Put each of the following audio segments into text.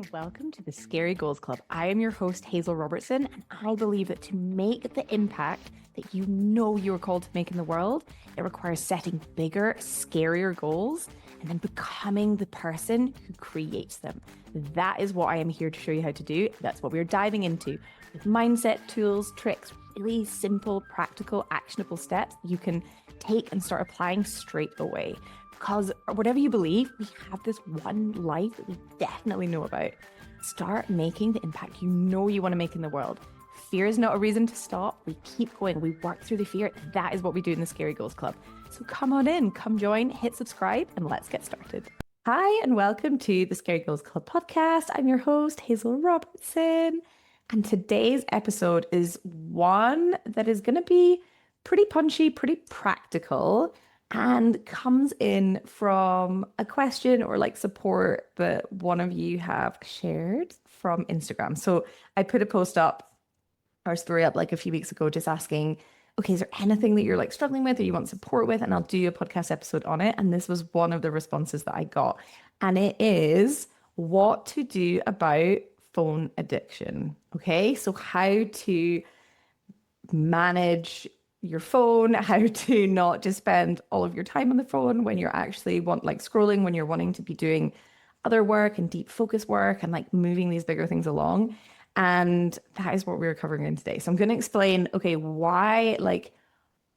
and welcome to the Scary Goals Club. I am your host, Hazel Robertson, and I believe that to make the impact that you know you are called to make in the world, it requires setting bigger, scarier goals and then becoming the person who creates them. That is what I am here to show you how to do. That's what we're diving into with mindset, tools, tricks, really simple, practical, actionable steps you can take and start applying straight away. Because whatever you believe, we have this one life that we definitely know about. Start making the impact you know you want to make in the world. Fear is not a reason to stop. We keep going. We work through the fear. That is what we do in the Scary Goals Club. So come on in, come join, hit subscribe, and let's get started. Hi, and welcome to the Scary Goals Club podcast. I'm your host, Hazel Robertson. And today's episode is one that is going to be pretty punchy, pretty practical, and comes in from a question or like support that one of you have shared from Instagram. So I put a post up or story up like a few weeks ago just asking, okay, is there anything that you're like struggling with or you want support with? And I'll do a podcast episode on it. And this was one of the responses that I got. And it is what to do about phone addiction. Okay, so how to manage your phone, how to not just spend all of your time on the phone when you're actually scrolling, when you're wanting to be doing other work and deep focus work and like moving these bigger things along. And that is what we're covering in today. So I'm going to explain, okay, why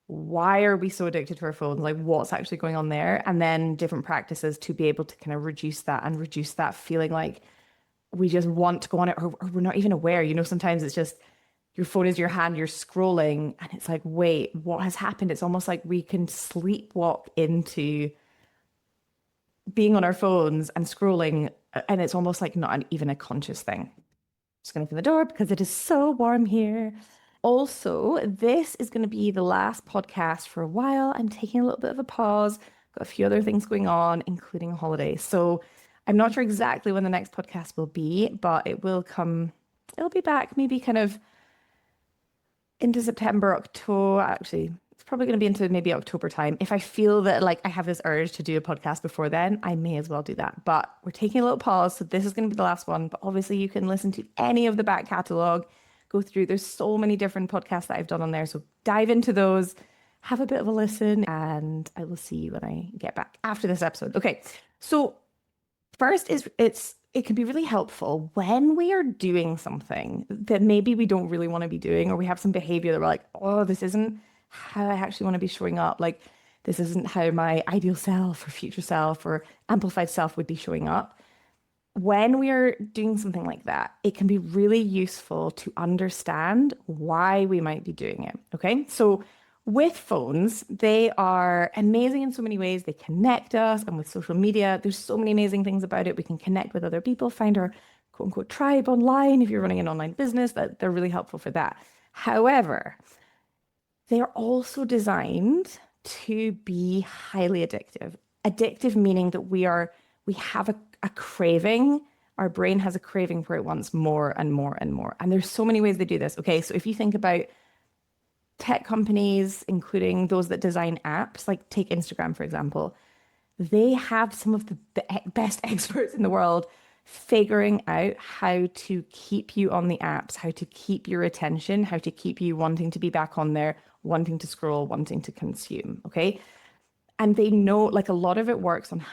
are we so addicted to our phones? Like what's actually going on there? And then different practices to be able to kind of reduce that feeling like we just want to go on it or we're not even aware. You know, sometimes it's just your phone is your hand, you're scrolling, and it's like, wait, what has happened? It's almost like we can sleepwalk into being on our phones and scrolling, and it's almost like not even a conscious thing. Just going to open the door because it is so warm here. Also, this is going to be the last podcast for a while. I'm taking a little bit of a pause. Got a few other things going on, including a holiday. So I'm not sure exactly when the next podcast will be, but it will come. It'll be back maybe kind of into September, October. Actually, it's probably going to be into maybe October time. If I feel that like I have this urge to do a podcast before then, I may as well do that. But we're taking a little pause. So this is going to be the last one. But obviously you can listen to any of the back catalog, go through. There's so many different podcasts that I've done on there. So dive into those, have a bit of a listen, and I will see you when I get back after this episode. Okay. So first is it can be really helpful when we are doing something that maybe we don't really want to be doing, or we have some behavior that we're like, oh, this isn't how I actually want to be showing up. Like, this isn't how my ideal self or future self or amplified self would be showing up. When we are doing something like that, it can be really useful to understand why we might be doing it. Okay. So with phones, they are amazing in so many ways. They connect us, and with social media, there's so many amazing things about it. We can connect with other people, find our quote unquote tribe online. If you're running an online business, that they're really helpful for that. However, they are also designed to be highly addictive. Addictive meaning that we have a craving. Our brain has a craving for it wants more and more and more. And there's so many ways they do this. Okay, so if you think about tech companies, including those that design apps, like take Instagram, for example, they have some of the best experts in the world figuring out how to keep you on the apps, how to keep your attention, how to keep you wanting to be back on there, wanting to scroll, wanting to consume. Okay. And they know like a lot of it works on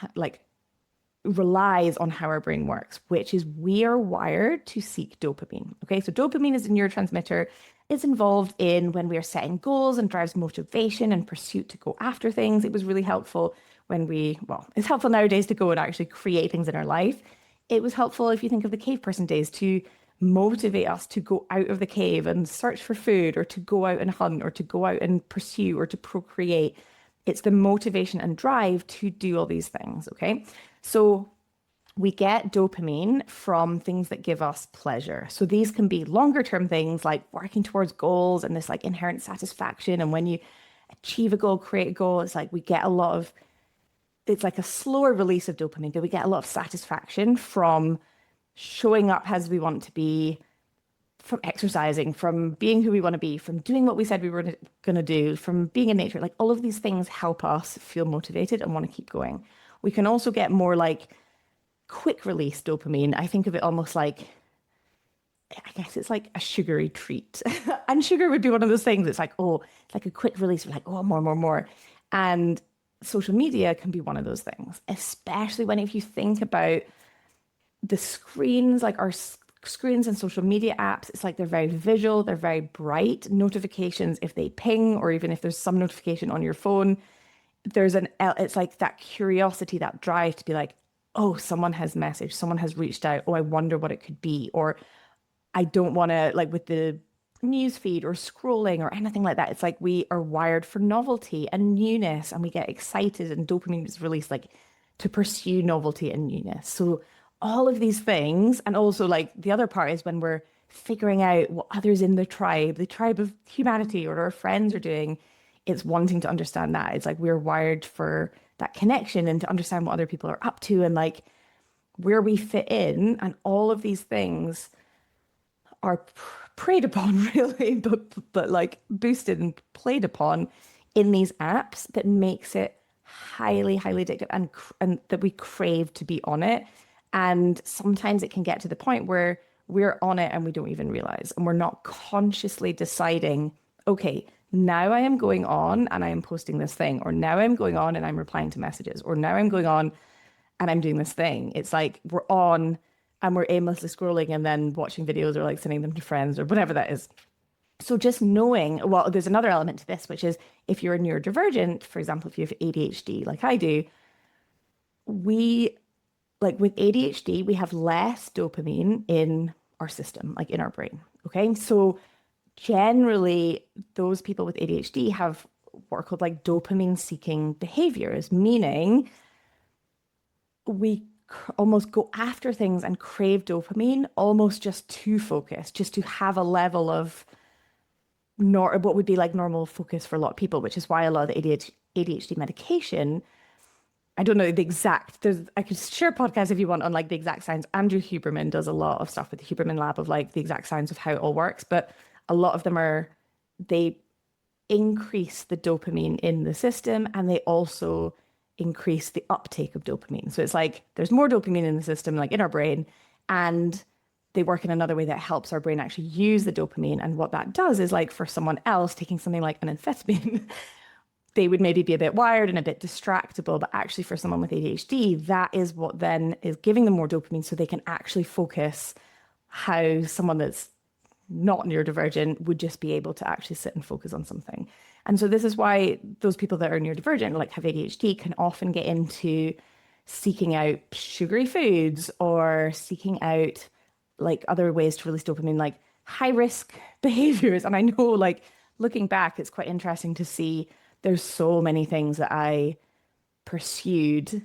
relies on how our brain works, which is we are wired to seek dopamine. Okay, so dopamine is a neurotransmitter. It's involved in when we are setting goals and drives motivation and pursuit to go after things. It was really helpful it's helpful nowadays to go and actually create things in our life. It was helpful if you think of the cave person days to motivate us to go out of the cave and search for food or to go out and hunt or to go out and pursue or to procreate. It's the motivation and drive to do all these things, okay? So we get dopamine from things that give us pleasure. So these can be longer term things like working towards goals and this like inherent satisfaction. And when you achieve a goal, create a goal, it's like it's like a slower release of dopamine, but we get a lot of satisfaction from showing up as we want to be, from exercising, from being who we want to be, from doing what we said we were going to do, from being in nature. Like all of these things help us feel motivated and want to keep going. We can also get more like quick release dopamine, I think of it almost like, I guess it's like a sugary treat. And sugar would be one of those things. It's like, oh, it's like a quick release. We're like, oh, more, more, more. And social media can be one of those things, especially when if you think about the screens, like our screens and social media apps, it's like they're very visual, they're very bright. Notifications, if they ping, or even if there's some notification on your phone, it's like that curiosity, that drive to be like, oh, someone has messaged, someone has reached out. Oh, I wonder what it could be. Or I don't want to, like with the news feed or scrolling or anything like that. It's like we are wired for novelty and newness, and we get excited, and dopamine is released like to pursue novelty and newness. So all of these things, and also like the other part is when we're figuring out what others in the tribe of humanity or our friends are doing, it's wanting to understand that. It's like we're wired for that connection and to understand what other people are up to and like where we fit in, and all of these things are preyed upon really, but like boosted and played upon in these apps that makes it highly, highly addictive, and that we crave to be on it. And sometimes it can get to the point where we're on it and we don't even realize, and we're not consciously deciding, okay, now I am going on and I am posting this thing, or now I'm going on and I'm replying to messages, or now I'm going on and I'm doing this thing. It's like we're on and we're aimlessly scrolling and then watching videos or like sending them to friends or whatever that is. So just knowing, well, there's another element to this, which is if you're neurodivergent, for example, if you have ADHD like I do, we like with ADHD, we have less dopamine in our system, like in our brain. Okay. So generally, those people with ADHD have what are called like dopamine seeking behaviors, meaning we almost go after things and crave dopamine almost just to focus, just to have a level of what would be like normal focus for a lot of people, which is why a lot of the ADHD medication, I don't know the exact, I could share a podcast if you want on like the exact science. Andrew Huberman does a lot of stuff with the Huberman Lab of like the exact science of how it all works, but a lot of them they increase the dopamine in the system, and they also increase the uptake of dopamine. So it's like there's more dopamine in the system, like in our brain, and they work in another way that helps our brain actually use the dopamine. And what that does is like for someone else taking something like an amphetamine, they would maybe be a bit wired and a bit distractible. But actually for someone with ADHD, that is what then is giving them more dopamine so they can actually focus, how someone that's not neurodivergent would just be able to actually sit and focus on something. And so this is why those people that are neurodivergent, like have ADHD, can often get into seeking out sugary foods or seeking out like other ways to release dopamine, like high risk behaviors. And I know like looking back, it's quite interesting to see there's so many things that I pursued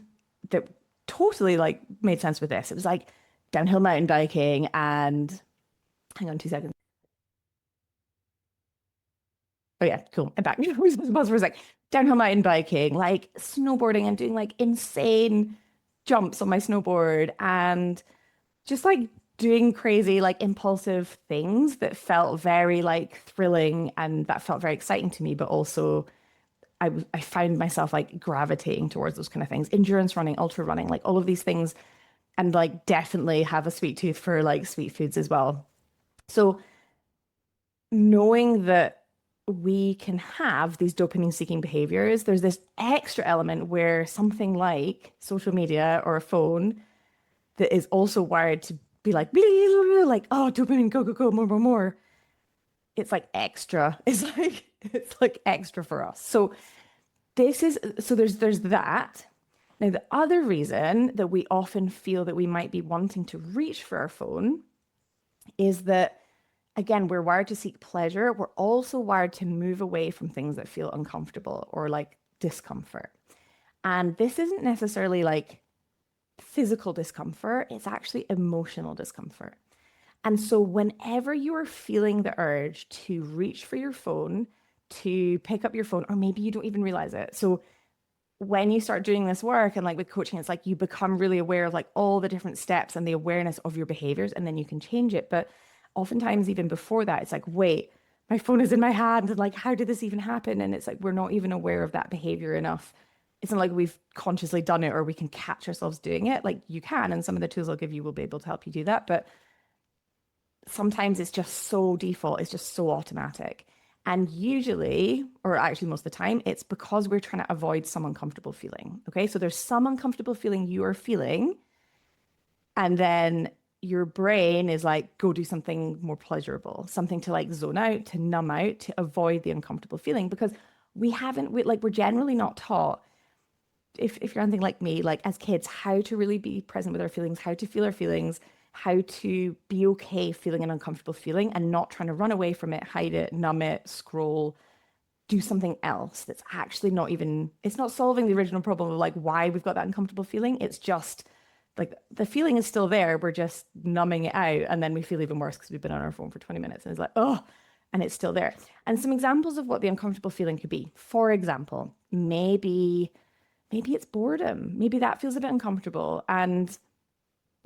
that totally like made sense with this. It was like downhill mountain biking and hang on 2 seconds. Oh yeah, cool. I'm back. We supposed to pause for a sec. Downhill mountain biking, like snowboarding and doing like insane jumps on my snowboard, and just like doing crazy, like impulsive things that felt very like thrilling and that felt very exciting to me, but also I found myself like gravitating towards those kind of things. Endurance running, ultra running, like all of these things, and like definitely have a sweet tooth for like sweet foods as well. So knowing that we can have these dopamine seeking behaviors, there's this extra element where something like social media or a phone that is also wired to be like, like, oh, dopamine, go, go, go, more, more, more. It's like extra. It's like extra for us. So there's that. Now, the other reason that we often feel that we might be wanting to reach for our phone is that, again, we're wired to seek pleasure. We're also wired to move away from things that feel uncomfortable or like discomfort. And this isn't necessarily like physical discomfort, it's actually emotional discomfort. And so whenever you are feeling the urge to reach for your phone, to pick up your phone, or maybe you don't even realize it. So when you start doing this work and like with coaching, it's like you become really aware of like all the different steps and the awareness of your behaviors, and then you can change it. But oftentimes, even before that, it's like, wait, my phone is in my hand. And like, how did this even happen? And it's like, we're not even aware of that behavior enough it's not like we've consciously done it or we can catch ourselves doing it. Like you can, and some of the tools I'll give you will be able to help you do that. But sometimes it's just so default, it's just so automatic. And usually, or actually most of the time, it's because we're trying to avoid some uncomfortable feeling. Okay. So there's some uncomfortable feeling you are feeling. And then your brain is like, go do something more pleasurable, something to like zone out, to numb out, to avoid the uncomfortable feeling. Because we're generally not taught, if you're anything like me, like as kids, how to really be present with our feelings, how to feel our feelings, how to be okay feeling an uncomfortable feeling and not trying to run away from it, hide it, numb it, scroll, do something else that's actually not even, it's not solving the original problem of like why we've got that uncomfortable feeling. It's just like the feeling is still there. We're just numbing it out. And then we feel even worse because we've been on our phone for 20 minutes and it's like, oh, and it's still there. And some examples of what the uncomfortable feeling could be. For example, maybe it's boredom. Maybe that feels a bit uncomfortable. And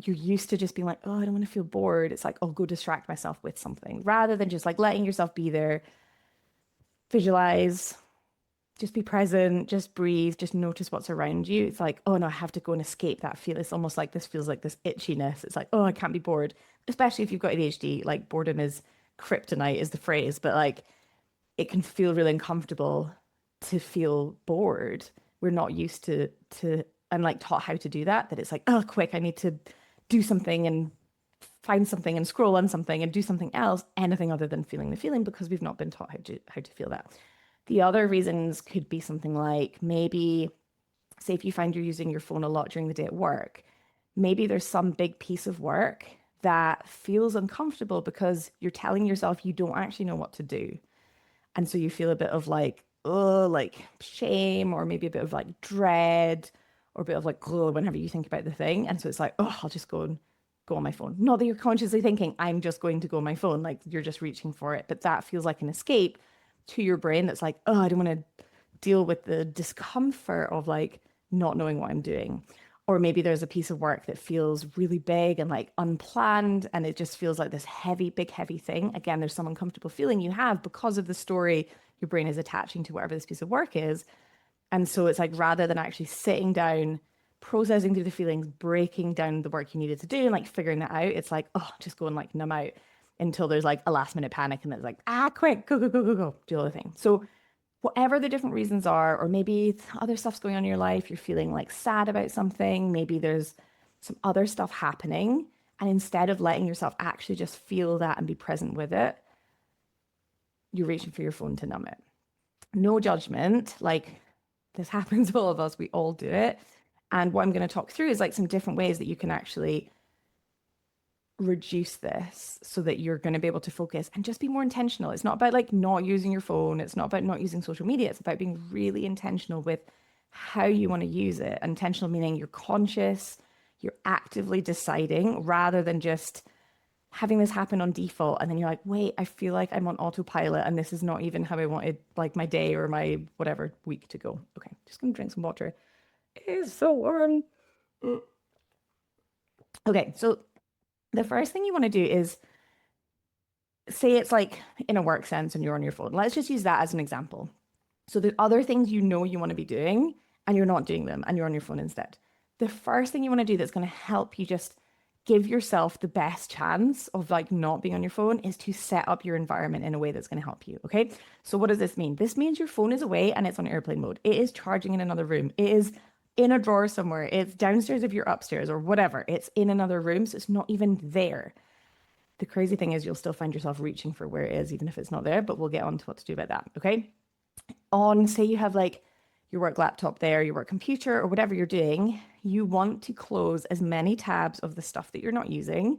you're used to just being like, oh, I don't want to feel bored. It's like, I'll go distract myself with something rather than just like letting yourself be there, visualize, just be present, just breathe, just notice what's around you. It's like, oh no, I have to go and escape that feel. It's almost like this feels like this itchiness. It's like, oh, I can't be bored, especially if you've got ADHD. Like boredom is kryptonite is the phrase, but like it can feel really uncomfortable to feel bored. We're not used to and like taught how to do that, that it's like, oh, quick, I need to do something and find something and scroll on something and do something else, anything other than feeling the feeling, because we've not been taught how to feel that. The other reasons could be something like maybe, say, if you find you're using your phone a lot during the day at work, maybe there's some big piece of work that feels uncomfortable because you're telling yourself you don't actually know what to do. And so you feel a bit of like, oh, like shame, or maybe a bit of like dread, or a bit of like, oh, whenever you think about the thing. And so it's like, oh, I'll just go on my phone. Not that you're consciously thinking, I'm just going to go on my phone, like you're just reaching for it. But that feels like an escape to your brain that's like, oh, I don't want to deal with the discomfort of like not knowing what I'm doing. Or maybe there's a piece of work that feels really big and like unplanned, and it just feels like this heavy, big, heavy thing. Again, there's some uncomfortable feeling you have because of the story your brain is attaching to whatever this piece of work is. And so it's like, rather than actually sitting down, processing through the feelings, breaking down the work you needed to do and like figuring that out, it's like, oh, just go and like numb out until there's like a last minute panic and it's like, quick, go, go, go, go, go, do all the thing. So whatever the different reasons are, or maybe other stuff's going on in your life, you're feeling like sad about something, maybe there's some other stuff happening. And instead of letting yourself actually just feel that and be present with it, you're reaching for your phone to numb it. No judgment, like this happens to all of us, we all do it. And what I'm going to talk through is like some different ways that you can actually reduce this so that you're going to be able to focus and just be more intentional. It's not about like not using your phone. It's not about not using social media. It's about being really intentional with how you want to use it. Intentional meaning you're conscious, you're actively deciding rather than just having this happen on default. And then you're like, wait, I feel like I'm on autopilot and this is not even how I wanted like my day or my whatever week to go. Okay, just going to drink some water. It is so warm. Okay, so the first thing you want to do is say it's like in a work sense and you're on your phone. Let's just use that as an example. So the other things you know you want to be doing and you're not doing them and you're on your phone instead. The first thing you want to do that's going to help you just give yourself the best chance of like not being on your phone is to set up your environment in a way that's going to help you. Okay. So what does this mean? This means your phone is away and it's on airplane mode. It is charging in another room. It is in a drawer somewhere. It's downstairs if you're upstairs or whatever. It's in another room. So it's not even there. The crazy thing is you'll still find yourself reaching for where it is, even if it's not there, but we'll get on to what to do about that. Okay. Say you have like your work laptop there, your work computer, or whatever you're doing, you want to close as many tabs of the stuff that you're not using,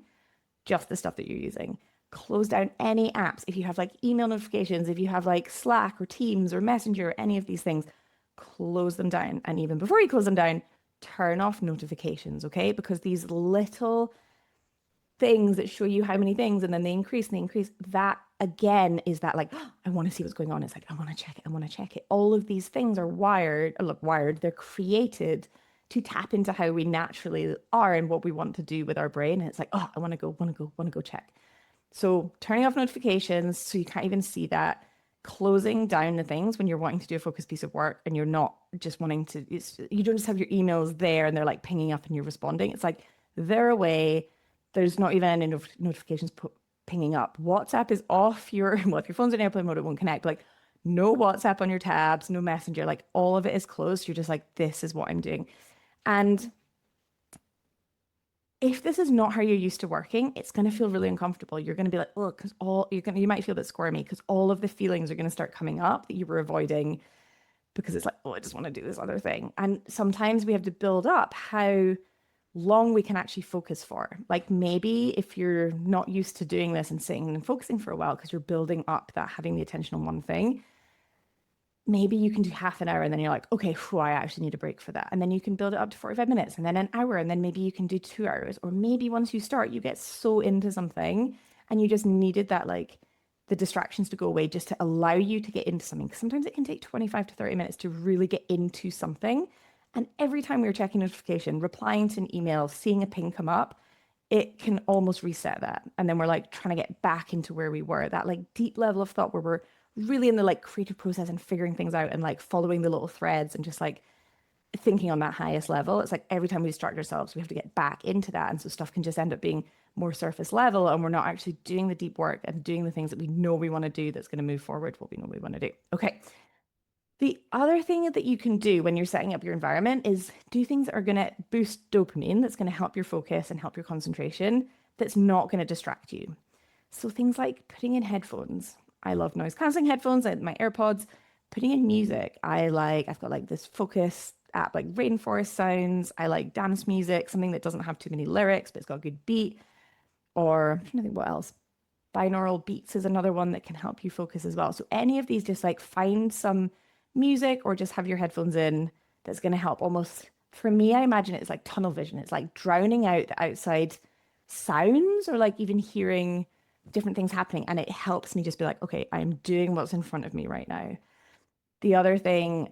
just the stuff that you're using. Close down any apps. If you have like email notifications, if you have like Slack or Teams or Messenger, or any of these things, close them down. And even before you close them down, turn off notifications, okay? Because these little things that show you how many things and then they increase and they increase, that again is that like, oh, I want to see what's going on. It's like, I want to check it. I want to check it. All of these things are wired, they're created to tap into how we naturally are and what we want to do with our brain. And it's like, oh, I want to go check. So turning off notifications so you can't even see that. closing down the things when you're wanting to do a focused piece of work and you're not just wanting to, you don't just have your emails there and they're like pinging up and you're responding. It's like they're away. There's not even any notifications pinging up. WhatsApp is off your, well, if your phone's in airplane mode, it won't connect. But like no WhatsApp on your tabs, no Messenger, like all of it is closed. You're just like, this is what I'm doing. And if this is not how you're used to working, it's going to feel really uncomfortable. You're going to be like, oh, because you might feel a bit squirmy because all of the feelings are going to start coming up that you were avoiding because it's like, oh, I just want to do this other thing. And sometimes we have to build up how long we can actually focus for. Like maybe if you're not used to doing this and sitting and focusing for a while because you're building up that having the attention on one thing, maybe you can do half an hour and then you're like, okay, whew, I actually need a break for that. And then you can build it up to 45 minutes and then an hour. And then maybe you can do 2 hours. Or maybe once you start, you get so into something and you just needed that, like the distractions to go away just to allow you to get into something. Because sometimes it can take 25 to 30 minutes to really get into something. And every time we're checking notification, replying to an email, seeing a ping come up, it can almost reset that. And then we're like trying to get back into where we were, that like deep level of thought where we're really in the like creative process and figuring things out and like following the little threads and just like thinking on that highest level. It's like every time we distract ourselves, we have to get back into that. And so stuff can just end up being more surface level and we're not actually doing the deep work and doing the things that we know we want to do that's going to move forward what we know we want to do. Okay. The other thing that you can do when you're setting up your environment is do things that are going to boost dopamine, that's going to help your focus and help your concentration, that's not going to distract you. So things like putting in headphones. I love noise cancelling headphones, I my AirPods, putting in music. I've got like this focus app like rainforest sounds. I like dance music, something that doesn't have too many lyrics, but it's got a good beat. Or I'm trying to think what else. Binaural beats is another one that can help you focus as well. So any of these, just like find some music or just have your headphones in that's going to help almost, for me, I imagine it's like tunnel vision. It's like drowning out the outside sounds or like even hearing different things happening. And it helps me just be like, okay, I'm doing what's in front of me right now. The other thing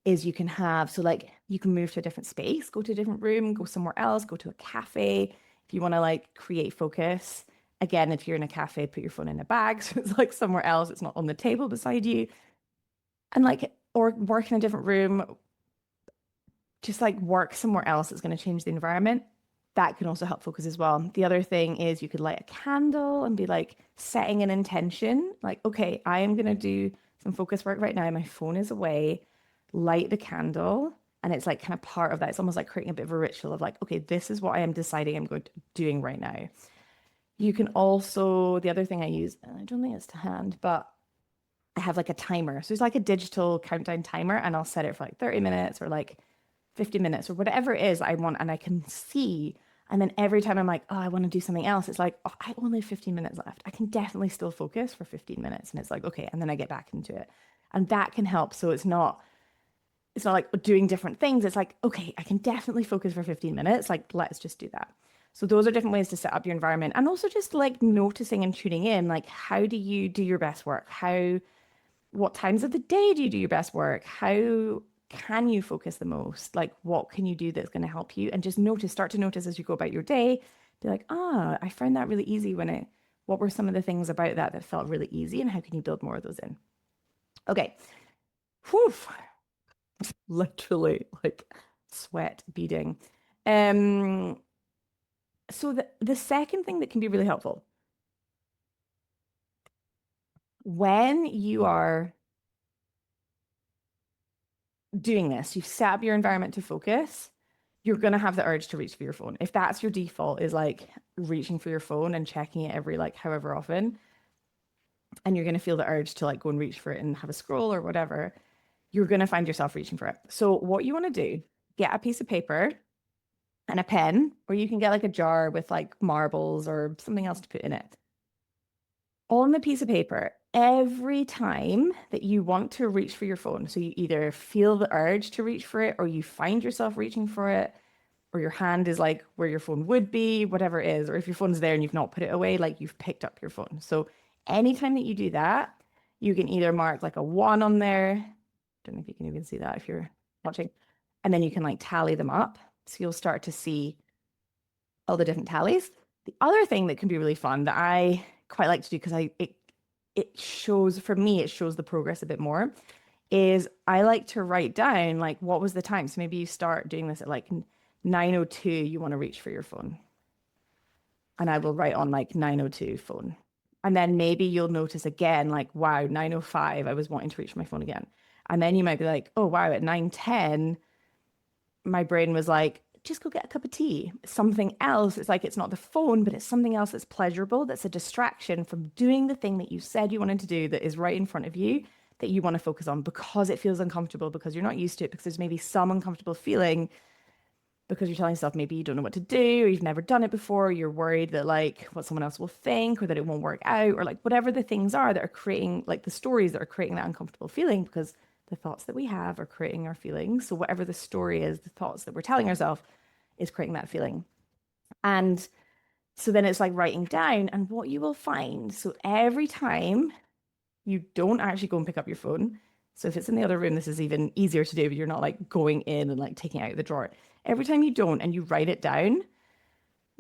is you can have, so like you can move to a different space, go to a different room, go somewhere else, go to a cafe. If you want to like create focus, again, if you're in a cafe, put your phone in a bag. So it's like somewhere else, it's not on the table beside you. And like, or work in a different room, just like work somewhere else that's going to change the environment. That can also help focus as well. The other thing is you could light a candle and be like setting an intention, like, okay, I am going to do some focus work right now. My phone is away, light the candle. And it's like kind of part of that. It's almost like creating a bit of a ritual of like, okay, this is what I am deciding I'm going to doing right now. You can also, the other thing I use, and I don't think it's to hand, but I have like a timer. So it's like a digital countdown timer, and I'll set it for like 30 minutes or like 50 minutes or whatever it is I want. And I can see. And then every time I'm like, oh, I want to do something else, it's like, oh, I only have 15 minutes left. I can definitely still focus for 15 minutes. And it's like, okay. And then I get back into it. And that can help. So it's not like doing different things. It's like, okay, I can definitely focus for 15 minutes. Like, let's just do that. So those are different ways to set up your environment. And also just like noticing and tuning in, like, how do you do your best work? What times of the day do you do your best work? How can you focus the most? Like, what can you do that's going to help you? And just start to notice as you go about your day, be like, I found that really easy what were some of the things about that felt really easy and how can you build more of those in? Okay. Whew. Literally like sweat beading. So the second thing that can be really helpful when you are doing this, you've set up your environment to focus, you're going to have the urge to reach for your phone. If that's your default is like reaching for your phone and checking it every like however often, and you're going to feel the urge to like go and reach for it and have a scroll or whatever, you're going to find yourself reaching for it. So what you want to do, get a piece of paper and a pen, or you can get like a jar with like marbles or something else to put in it. On the piece of paper, every time that you want to reach for your phone, so you either feel the urge to reach for it or you find yourself reaching for it, or your hand is like where your phone would be, whatever it is, or if your phone's there and you've not put it away, like you've picked up your phone. So anytime that you do that, you can either mark like a 1 on there. Don't know if you can even see that if you're watching. And then you can like tally them up. So you'll start to see all the different tallies. The other thing that can be really fun that I quite like to do because it shows, for me, it shows the progress a bit more, is I like to write down like what was the time. So maybe you start doing this at like 9:02, you want to reach for your phone. And I will write on like 9:02 phone. And then maybe you'll notice again, like, wow, 9:05, I was wanting to reach my phone again. And then you might be like, oh, wow, at 9:10, my brain was like, just go get a cup of tea. Something else. It's like, it's not the phone, but it's something else that's pleasurable, that's a distraction from doing the thing that you said you wanted to do that is right in front of you that you want to focus on because it feels uncomfortable, because you're not used to it, because there's maybe some uncomfortable feeling because you're telling yourself maybe you don't know what to do, or you've never done it before, you're worried that like what someone else will think, or that it won't work out, or like whatever the things are that are creating like the stories that are creating that uncomfortable feeling, because the thoughts that we have are creating our feelings. So whatever the story is, the thoughts that we're telling ourselves is creating that feeling. And so then it's like writing down, and what you will find, so every time you don't actually go and pick up your phone. So if it's in the other room, this is even easier to do, but you're not like going in and like taking it out of the drawer. Every time you don't and you write it down,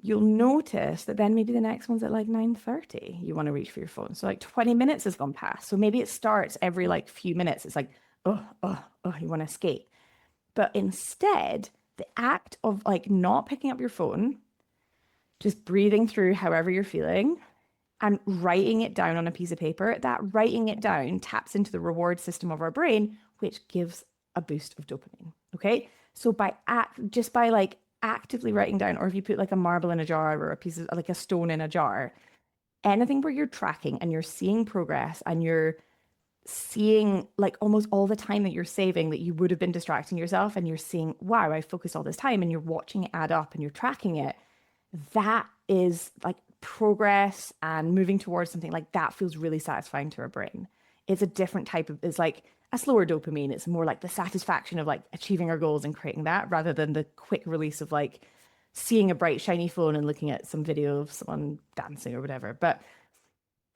you'll notice that then maybe the next one's at like 9:30. You want to reach for your phone. So like 20 minutes has gone past. So maybe it starts every like few minutes. It's like, you want to escape. But instead, the act of like not picking up your phone, just breathing through however you're feeling, and writing it down on a piece of paper, that writing it down taps into the reward system of our brain, which gives a boost of dopamine. Okay. So just by like actively writing down, or if you put like a marble in a jar or a piece of like a stone in a jar, anything where you're tracking and you're seeing progress and you're seeing like almost all the time that you're saving that you would have been distracting yourself, and you're seeing, wow, I focused all this time, and you're watching it add up and you're tracking it, that is like progress and moving towards something like that feels really satisfying to our brain. It's a different type of, it's like a slower dopamine. It's more like the satisfaction of like achieving our goals and creating that, rather than the quick release of like seeing a bright, shiny phone and looking at some video of someone dancing or whatever.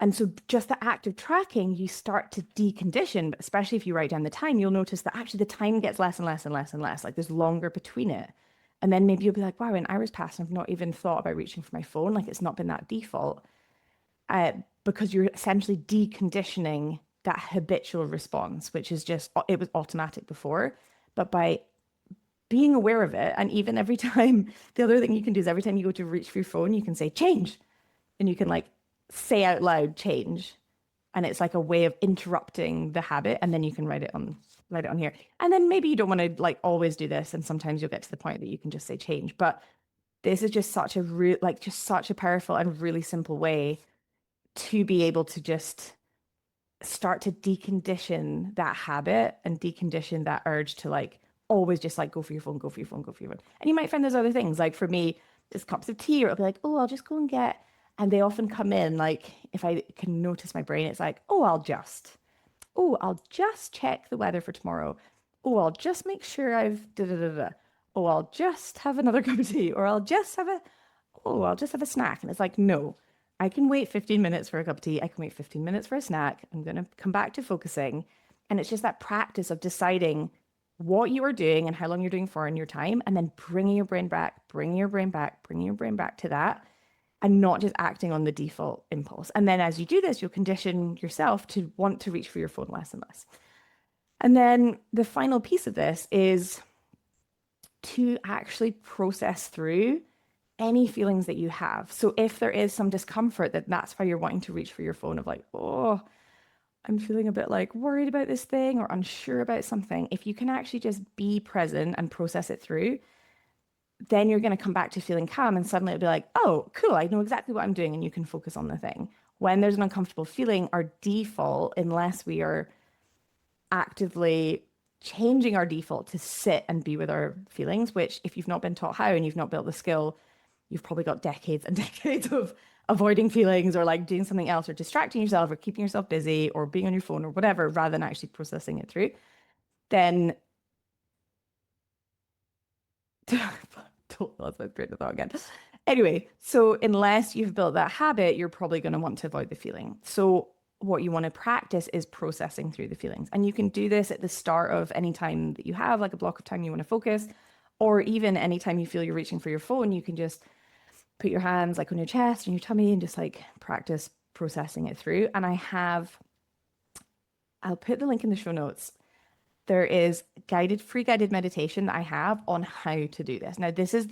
And so just the act of tracking, you start to decondition, but especially if you write down the time, you'll notice that actually the time gets less and less and less and less. Like there's longer between it. And then maybe you'll be like, wow, an hour's passed and I've not even thought about reaching for my phone. Like it's not been that default. Because you're essentially deconditioning that habitual response, which is just, it was automatic before. But by being aware of it, and even every time, the other thing you can do is every time you go to reach for your phone, you can say change. And you can like say out loud change. And it's like a way of interrupting the habit. And then you can write it on here. And then maybe you don't want to like always do this. And sometimes you'll get to the point that you can just say change. But this is just such a just such a powerful and really simple way to be able to just start to decondition that habit and decondition that urge to like always just like go for your phone, go for your phone, go for your phone. And you might find there's other things. Like for me, it's cups of tea, or it'll be like, oh, I'll just go and get, and they often come in like, if I can notice my brain, it's like, oh, I'll just check the weather for tomorrow. Oh, I'll just make sure I've da da da da. Oh, I'll just have another cup of tea, or I'll just have a snack. And it's like, no, I can wait 15 minutes for a cup of tea. I can wait 15 minutes for a snack. I'm going to come back to focusing. And it's just that practice of deciding what you are doing and how long you're doing for in your time, and then bringing your brain back, bringing your brain back to that, and not just acting on the default impulse. And then as you do this, you'll condition yourself to want to reach for your phone less and less. And then the final piece of this is to actually process through any feelings that you have. So if there is some discomfort, that's why you're wanting to reach for your phone, of like, oh, I'm feeling a bit like worried about this thing or unsure about something. If you can actually just be present and process it through, then you're going to come back to feeling calm, and suddenly it'll be like, oh, cool, I know exactly what I'm doing, and you can focus on the thing. When there's an uncomfortable feeling, our default, unless we are actively changing our default to sit and be with our feelings, which if you've not been taught how and you've not built the skill, you've probably got decades and decades of avoiding feelings or like doing something else or distracting yourself or keeping yourself busy or being on your phone or whatever, rather than actually processing it through, then totally lost my train of thought again. Anyway, so unless you've built that habit, you're probably going to want to avoid the feeling. So what you want to practice is processing through the feelings. And you can do this at the start of any time that you have, like a block of time you want to focus, or even anytime you feel you're reaching for your phone, you can just put your hands like on your chest and your tummy and just like practice processing it through. And I'll put the link in the show notes. There is free guided meditation that I have on how to do this. Now, this is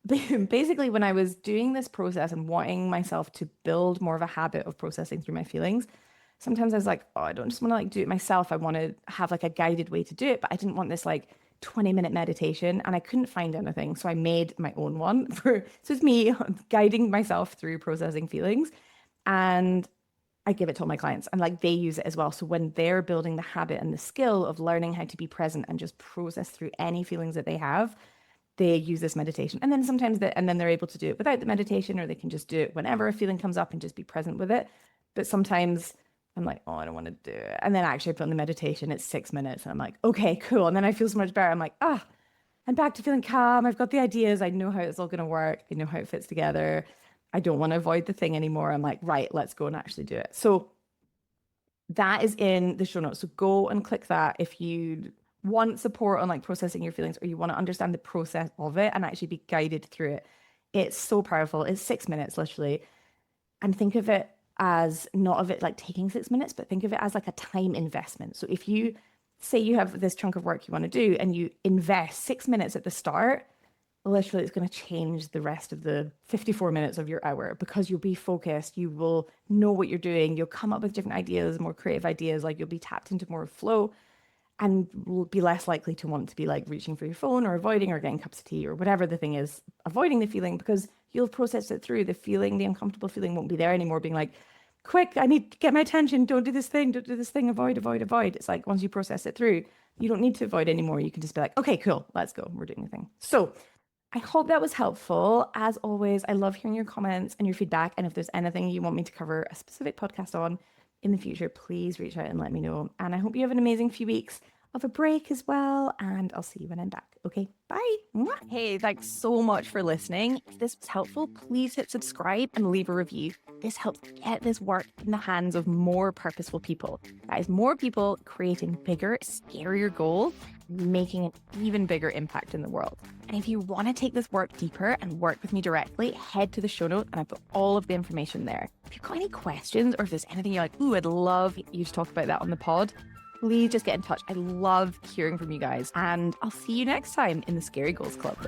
basically when I was doing this process and wanting myself to build more of a habit of processing through my feelings. Sometimes I was like, oh, I don't just want to like do it myself. I want to have like a guided way to do it, but I didn't want this like 20-minute meditation and I couldn't find anything. So I made my own one so it's me guiding myself through processing feelings. And I give it to all my clients and like they use it as well. So when they're building the habit and the skill of learning how to be present and just process through any feelings that they have, they use this meditation. And then sometimes and then they're able to do it without the meditation, or they can just do it whenever a feeling comes up and just be present with it. But sometimes I'm like, oh, I don't want to do it. And then actually I put on the meditation, it's 6 minutes and I'm like, okay, cool. And then I feel so much better. I'm like, I'm back to feeling calm. I've got the ideas. I know how it's all going to work. I know how it fits together. I don't want to avoid the thing anymore. I'm like, right, let's go and actually do it. So that is in the show notes. So go and click that if you want support on like processing your feelings, or you want to understand the process of it and actually be guided through it. It's so powerful. It's 6 minutes literally. And think of it as not of it like taking 6 minutes, but think of it as like a time investment. So if you say you have this chunk of work you want to do and you invest 6 minutes at the start, literally it's going to change the rest of the 54 minutes of your hour, because you'll be focused, you will know what you're doing, you'll come up with different ideas, more creative ideas, like you'll be tapped into more flow and will be less likely to want to be like reaching for your phone or avoiding or getting cups of tea or whatever the thing is, avoiding the feeling, because you'll process it through. The feeling, the uncomfortable feeling won't be there anymore, being like, quick, I need to get my attention, don't do this thing, avoid. It's like once you process it through, you don't need to avoid anymore. You can just be like, okay, cool, let's go, we're doing the thing. So I hope that was helpful. As always, I love hearing your comments and your feedback. And if there's anything you want me to cover a specific podcast on in the future, please reach out and let me know. And I hope you have an amazing few weeks of a break as well. And I'll see you when I'm back. Okay, bye. Hey, thanks so much for listening. If this was helpful, please hit subscribe and leave a review. This helps get this work in the hands of more purposeful people. That is, more people creating bigger, scarier goals, making an even bigger impact in the world. And if you want to take this work deeper and work with me directly, head to the show notes and I put all of the information there. If you've got any questions, or if there's anything you're like, ooh, I'd love you to talk about that on the pod, please just get in touch. I love hearing from you guys. And I'll see you next time in the Scary Goals Club.